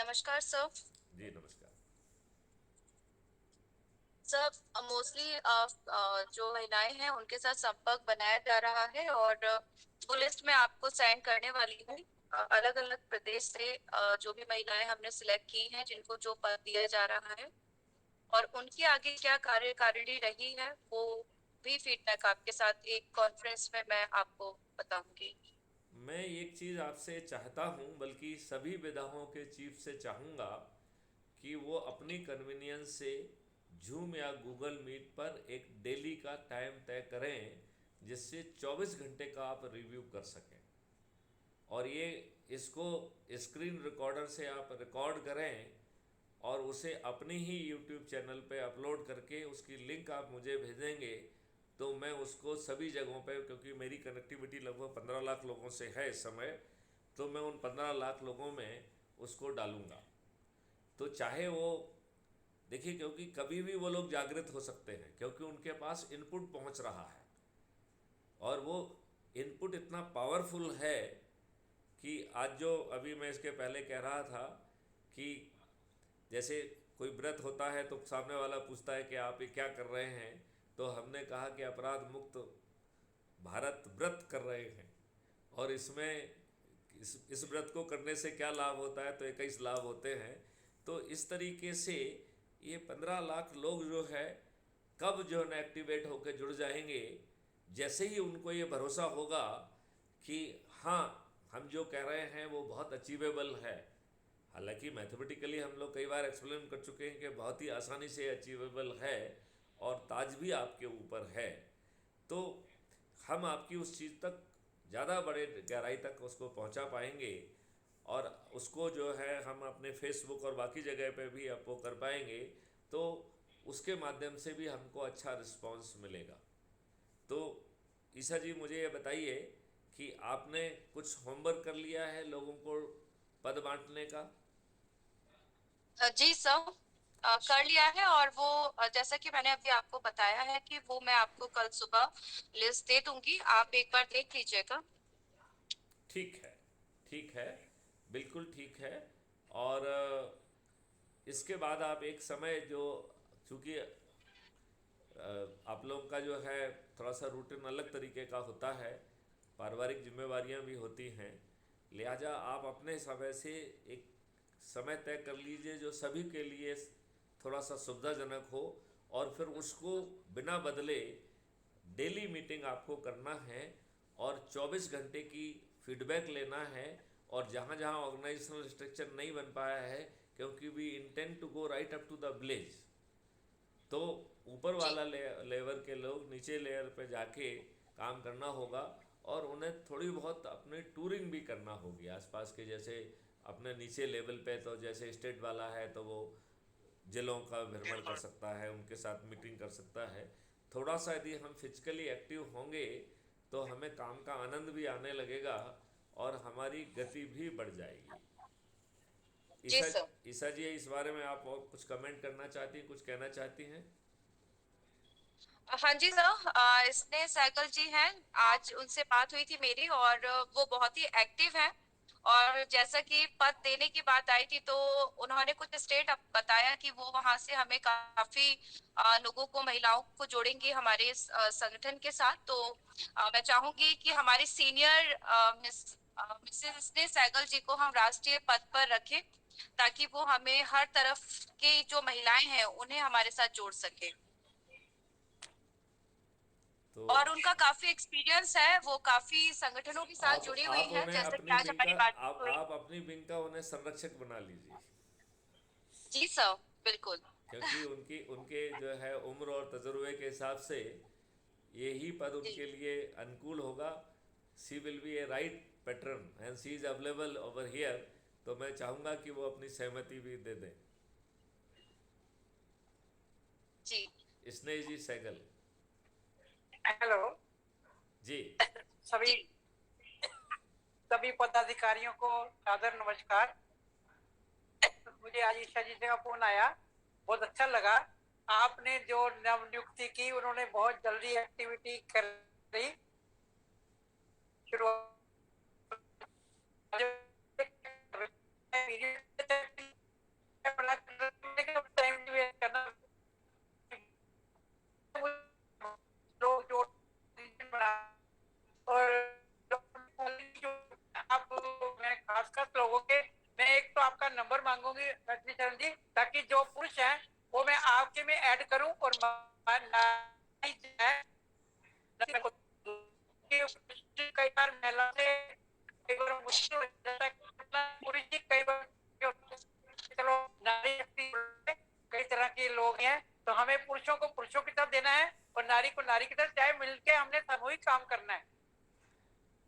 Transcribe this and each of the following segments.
नमस्कार सर। जी नमस्कार। Sir, mostly जो महिलाएं हैं उनके साथ संपर्क बनाया जा रहा है और वो लिस्ट मैं आपको सेंड करने वाली हूँ। अलग अलग प्रदेश से जो भी महिलाएं हमने सिलेक्ट की हैं जिनको जो पद दिया जा रहा है और उनकी आगे क्या कार्यकारिणी रही है वो भी फीडबैक आपके साथ एक कॉन्फ्रेंस में मैं आपको बताऊंगी। मैं एक चीज़ आपसे चाहता हूँ, बल्कि सभी विधाओं के चीफ से चाहूँगा कि वो अपनी कन्वीनियंस से जूम या गूगल मीट पर एक डेली का टाइम तय करें, जिससे 24 घंटे का आप रिव्यू कर सकें। और ये इसको स्क्रीन रिकॉर्डर से आप रिकॉर्ड करें और उसे अपनी ही यूट्यूब चैनल पे अपलोड करके उसकी लिंक आप मुझे भेजेंगे, तो मैं उसको सभी जगहों पे, क्योंकि मेरी कनेक्टिविटी लगभग 15 लाख लोगों से है इस समय, तो मैं उन 15 लाख लोगों में उसको डालूंगा। तो चाहे वो देखिए, क्योंकि कभी भी वो लोग जागृत हो सकते हैं, क्योंकि उनके पास इनपुट पहुंच रहा है और वो इनपुट इतना पावरफुल है कि आज जो अभी मैं इसके पहले कह रहा था कि जैसे कोई व्रत होता है तो सामने वाला पूछता है कि आप ये क्या कर रहे हैं, तो हमने कहा कि अपराध मुक्त भारत व्रत कर रहे हैं। और इसमें इस व्रत को करने से क्या लाभ होता है, तो 21 लाभ होते हैं। तो इस तरीके से ये 15 लाख लोग जो है कब जो है ना एक्टिवेट होकर जुड़ जाएंगे, जैसे ही उनको ये भरोसा होगा कि हाँ, हम जो कह रहे हैं वो बहुत अचीवेबल है। हालांकि मैथमेटिकली हम लोग कई बार एक्सप्लेन कर चुके हैं कि बहुत ही आसानी से अचीवेबल है और ताज भी आपके ऊपर है। तो हम आपकी उस चीज़ तक ज़्यादा बड़े गहराई तक उसको पहुंचा पाएंगे और उसको जो है हम अपने फेसबुक और बाकी जगह पे भी आप वो कर पाएंगे, तो उसके माध्यम से भी हमको अच्छा रिस्पांस मिलेगा। तो ईसा जी, मुझे ये बताइए कि आपने कुछ होमवर्क कर लिया है लोगों को पद बांटने का? जी सर, कर लिया है और वो जैसा कि मैंने अभी आपको बताया है कि वो मैं आपको कल सुबह लिस्ट दे दूंगी, आप एक बार देख लीजिएगा। ठीक है, ठीक है, बिल्कुल ठीक है। और इसके बाद आप एक समय जो, चूँकि आप लोगों का जो है थोड़ा सा रूटीन अलग तरीके का होता है, पारिवारिक जिम्मेवारियां भी होती हैं, लिहाजा आप अपने समय से एक समय तय कर लीजिए जो सभी के लिए थोड़ा सा सुविधाजनक हो, और फिर उसको बिना बदले डेली मीटिंग आपको करना है और 24 घंटे की फीडबैक लेना है। और जहाँ जहाँ ऑर्गेनाइजेशनल स्ट्रक्चर नहीं बन पाया है, क्योंकि we intend to go right up to the village, तो ऊपर जी वाला लेवर के लोग नीचे लेयर पे जाके काम करना होगा। और उन्हें थोड़ी बहुत अपनी टूरिंग भी करना होगी आसपास के, जैसे अपने नीचे लेवल पे तो जैसे स्टेट वाला है तो वो जिलों का भ्रमण कर सकता है, उनके साथ मीटिंग कर सकता है। थोड़ा सा यदि हम फिजिकली एक्टिव होंगे तो हमें काम का आनंद भी आने लगेगा और हमारी गति भी बढ़ जाएगी। जी ईसा सर। ईसा जी, इस बारे में आप और कुछ कमेंट करना चाहती हैं, कुछ कहना चाहती हैं? हाँ जी सर, इसने साइकिल जी हैं, आज उनसे बात हुई थी मेरी और वो बहुत ही एक्टिव हैं। और जैसा कि पद देने की बात आई थी तो उन्होंने कुछ स्टेट बताया कि वो वहां से हमें काफी लोगों को, महिलाओं को जोड़ेंगे हमारे इस संगठन के साथ। तो मैं चाहूंगी कि हमारी सीनियर मिसेस स्नेह सहगल जी को हम राष्ट्रीय पद पर रखें ताकि वो हमें हर तरफ की जो महिलाएं हैं उन्हें हमारे साथ जोड़ सके। तो और उनका काफी एक्सपीरियंस है, वो काफी संगठनों के साथ जुड़ी हुई आप है, उन्हें जैसे कि अपनी आज विंग का हमारी बातचीत हुई। आप अपनी विंग का उन्हें संरक्षक बना लीजिए, जी सर, बिल्कुल। क्योंकि उनकी उनके जो है उम्र और तजुर्बे के हिसाब से यही पद जी उनके लिए अनुकूल होगा। She will be a right pattern and she is available over here. तो मैं चाहूँगा कि वो अपनी सहमति भी दे दें। जी स्नेह जी सहगल हेलो। जी। सभी जी। सभी पदाधिकारियों को सादर नमस्कार। मुझे आज ईशा जी से फोन आया, बहुत अच्छा लगा। आपने जो नवनियुक्ति की, उन्होंने बहुत जल्दी एक्टिविटी कर रही शुरुआत। मैं एक तो आपका नंबर मांगूंगी रजनी चरण जी, ताकि जो पुरुष हैं वो मैं आपके में ऐड करूं, और नारी जो है, कई बार महिला से कई बार मुश्किल हो जाता है, पुरुष जी कई बार, चलो नारी शक्ति, कई तरह के लोग हैं, तो हमें पुरुषों को पुरुषों की तरफ देना है और नारी को नारी की तरफ, चाहे मिलके हमने सामूहिक काम करना है।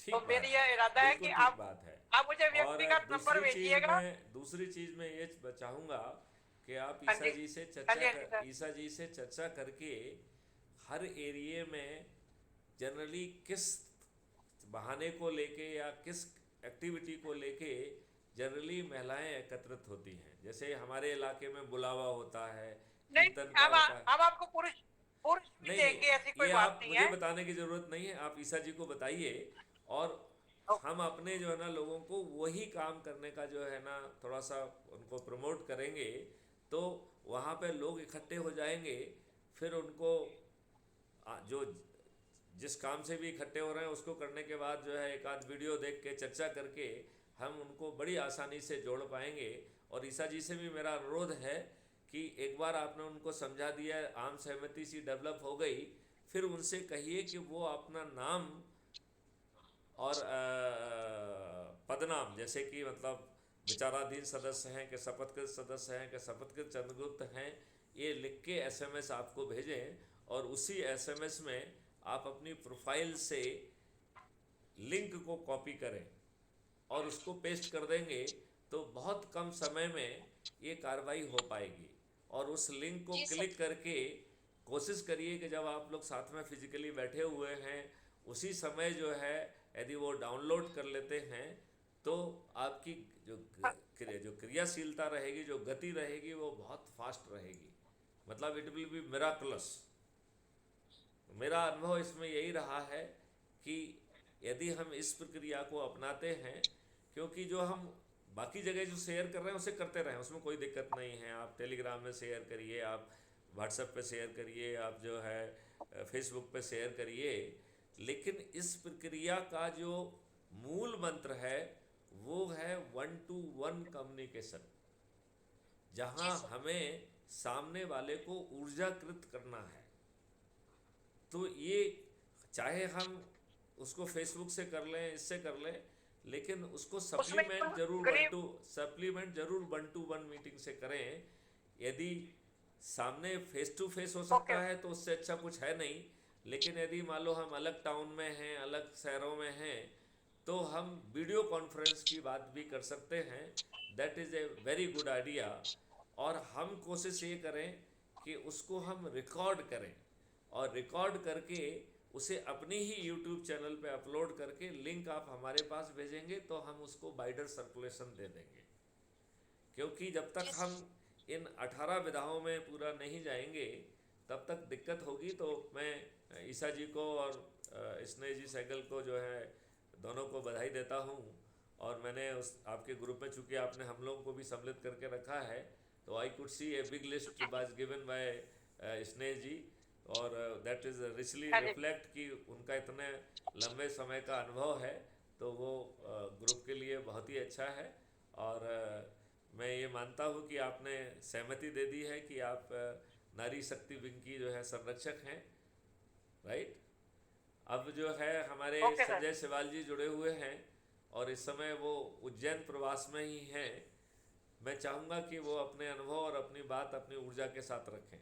तो ठीक मेरी बात है, यह इरादा है बिल्कुल कि ठीक आप बात है। आप मुझे और व्यक्तिगत नंबर भेजिएगा। दूसरी चीज में ये चाहूँगा कि आप हाँ जी, हाँ जी, हाँ जी सर। ईसा जी से चर्चा करके हर एरिया में जनरली किस बहाने को लेके या किस एक्टिविटी को लेके जनरली महिलाएं एकत्रित होती हैं। जैसे हमारे इलाके में बुलावा होता है, नहीं, कीर्तन का हम होता है। हम आपको पुरुष पुरुष भी नहीं देंगे, ऐसी नहीं, कोई ये बात आप नहीं मुझे है। बताने की ज़रूरत नहीं है, आप ईसा जी को बताइए और ओ, हम अपने जो है ना लोगों को वही काम करने का जो है ना थोड़ा सा उनको प्रमोट करेंगे, तो वहाँ पे लोग इकट्ठे हो जाएंगे। फिर उनको जो जिस काम से भी इकट्ठे हो रहे हैं उसको करने के बाद जो है एक आध वीडियो देख के चर्चा करके हम उनको बड़ी आसानी से जोड़ पाएंगे। और ईसा जी से भी मेरा अनुरोध है कि एक बार आपने उनको समझा दिया, आम सहमति सी डेवलप हो गई, फिर उनसे कहिए कि वो अपना नाम और पदनाम, जैसे कि मतलब विचाराधीन सदस्य हैं कि शपथकृत सदस्य हैं कि शपथकृत चंद्रगुप्त हैं, ये लिख के एसएमएस आपको भेजें और उसी एसएमएस में आप अपनी प्रोफाइल से लिंक को कॉपी करें और उसको पेस्ट कर देंगे, तो बहुत कम समय में ये कार्रवाई हो पाएगी। और उस लिंक को जी सर। क्लिक करके कोशिश करिए कि जब आप लोग साथ में फिजिकली बैठे हुए हैं उसी समय जो है यदि वो डाउनलोड कर लेते हैं, तो आपकी जो क्रियाशीलता रहेगी, जो गति रहेगी, वो बहुत फास्ट रहेगी। मतलब इट विल बी मिराकुलस। मेरा अनुभव इसमें यही रहा है कि यदि हम इस प्रक्रिया को अपनाते हैं, क्योंकि जो हम बाकी जगह जो शेयर कर रहे हैं उसे करते रहें, उसमें कोई दिक्कत नहीं है। आप टेलीग्राम में शेयर करिए, आप व्हाट्सएप पे शेयर करिए, आप जो है फेसबुक पे शेयर करिए, लेकिन इस प्रक्रिया का जो मूल मंत्र है वो है 1-to-1 कम्युनिकेशन, जी जहां सर। हमें सामने वाले को ऊर्जाकृत करना है। तो ये चाहे हम उसको फेसबुक से कर लें, इससे कर लें, लेकिन उसको उसमें करीब सप्लीमेंट जरूर 1-to-1 मीटिंग से करें। यदि सामने फेस टू फेस हो ओके। सकता है तो उससे अच्छा कुछ है नहीं, लेकिन यदि मान लो हम अलग टाउन में हैं, अलग शहरों में हैं, तो हम वीडियो कॉन्फ्रेंस की बात भी कर सकते हैं। That is a very good idea. और हम कोशिश ये करें कि उसको हम रिकॉर्ड करें और रिकॉर्ड करके उसे अपनी ही यूट्यूब चैनल पे अपलोड करके लिंक आप हमारे पास भेजेंगे तो हम उसको वाइडर सर्कुलेशन दे देंगे। क्योंकि जब तक जी हम सर। इन 18 विधाओं में पूरा नहीं जाएंगे तब तक दिक्कत होगी। तो मैं ईसा जी को और स्नेह जी सहगल को जो है दोनों को बधाई देता हूँ। और मैंने उस आपके ग्रुप में, चूँकि आपने हम लोगों को भी सम्मिलित करके रखा है, तो I could see a big list was given by स्नेह जी। और दैट इज़ रिचली हाँ जी, रिफ्लेक्ट कि उनका इतने लंबे समय का अनुभव है, तो वो ग्रुप के लिए बहुत ही अच्छा है। और मैं ये मानता हूँ कि आपने सहमति दे दी है कि आप नारी शक्ति विंग की जो है संरक्षक हैं, राइट। अब जो है हमारे ओके सर। संजय सिवाल जी जुड़े हुए हैं और इस समय वो उज्जैन प्रवास में ही हैं। मैं चाहूँगा कि वो अपने अनुभव और अपनी बात अपनी ऊर्जा के साथ रखें।